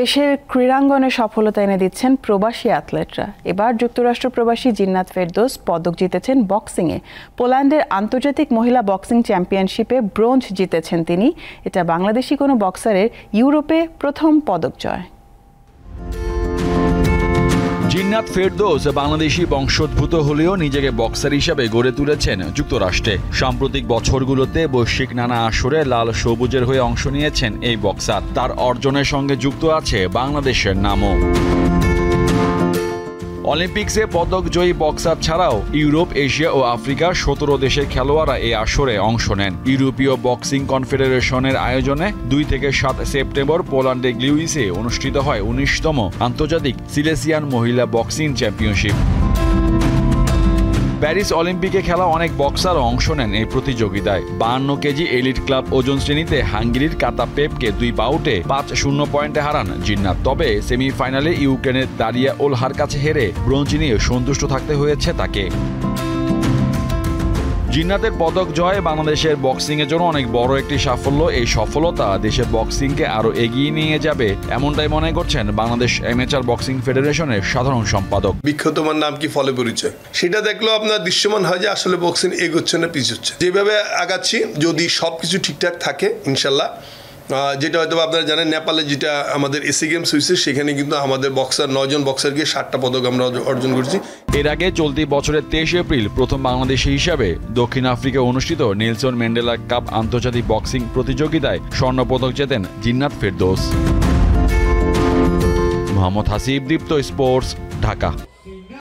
দেশের ক্রীড়াঙ্গনে সফলতা এনে দিচ্ছেন প্রবাসী অ্যাথলেটরা। এবার যুক্তরাষ্ট্র প্রবাসী জিন্নাত ফেরদৌস পদক জিতেছেন বক্সিংয়ে। পোল্যান্ডের আন্তর্জাতিক মহিলা বক্সিং চ্যাম্পিয়নশিপে ব্রোঞ্জ জিতেছেন তিনি। এটা বাংলাদেশি কোনো বক্সারের ইউরোপে প্রথম পদক জয়। জিন্নাত ফেরদৌস বাংলাদেশি বংশোদ্ভূত হলেও নিজেকে বক্সার হিসাবে গড়ে তুলেছেন যুক্তরাষ্ট্রে। সাম্প্রতিক বছরগুলোতে বৈশ্বিক নানা আসরে লাল সবুজের হয়ে অংশ নিয়েছেন এই বক্সার। তার অর্জনের সঙ্গে যুক্ত আছে বাংলাদেশের নামও। অলিম্পিক্সে পদক জয়ী বক্সার ছাড়াও ইউরোপ, এশিয়া ও আফ্রিকার 17 দেশের খেলোয়াড়রা এই আসরে অংশ নেন। ইউরোপীয় বক্সিং কনফেডারেশনের আয়োজনে 2 থেকে 7 সেপ্টেম্বর পোল্যান্ডে গ্লিউইসে অনুষ্ঠিত হয় 19তম আন্তর্জাতিক সিলেসিয়ান মহিলা বক্সিং চ্যাম্পিয়নশিপ। প্যারিস অলিম্পিকে খেলা অনেক বক্সারও অংশ নেন এই প্রতিযোগিতায়। 52 কেজি এলিট ক্লাব ওজন শ্রেণীতে হাঙ্গেরির কাতা পেপকে 2 বাউটে 5-0 পয়েন্টে হারান জিন্নাত। তবে সেমিফাইনালে ইউক্রেনের দারিয়া ওলহার কাছে হেরে ব্রোঞ্জ নিয়ে সন্তুষ্ট থাকতে হয়েছে তাকে। জিন্নাতের পদক জয় বাংলাদেশের বক্সিংয়ের জন্য অনেক বড় একটি সাফল্য। এই সফলতা দেশের বক্সিংকে আরও এগিয়ে নিয়ে যাবে, এমনটাই মনে করছেন বাংলাদেশ অ্যামেচার বক্সিং ফেডারেশনের সাধারণ সম্পাদক। বিখ্যাতমান নাম কি ফলে পরিচয়, সেটা দেখলেও আপনার দৃশ্যমান হয় যে আসলে বক্সিং এগোচ্ছে না পিছোচ্ছে। যেভাবে আগাচ্ছি, যদি সবকিছু ঠিকঠাক থাকে ইনশাল্লাহ, যেটা হয়তো আপনারা জানেন নেপালে যেটা আমাদের এসি গেমস হয়েছে, সেখানে কিন্তু আমাদের বক্সার 9 জন বক্সারকে 7টা পদক আমরা অর্জন করছি। এর আগে চলতি বছরের 23 এপ্রিল প্রথম বাংলাদেশি হিসাবে দক্ষিণ আফ্রিকায় অনুষ্ঠিত নেলসন ম্যান্ডেলা কাপ আন্তর্জাতিক বক্সিং প্রতিযোগিতায় স্বর্ণপদক জেতেন জিন্নাত ফেরদৌস। মোহাম্মদ হাসিব, দীপ্ত স্পোর্টস, ঢাকা।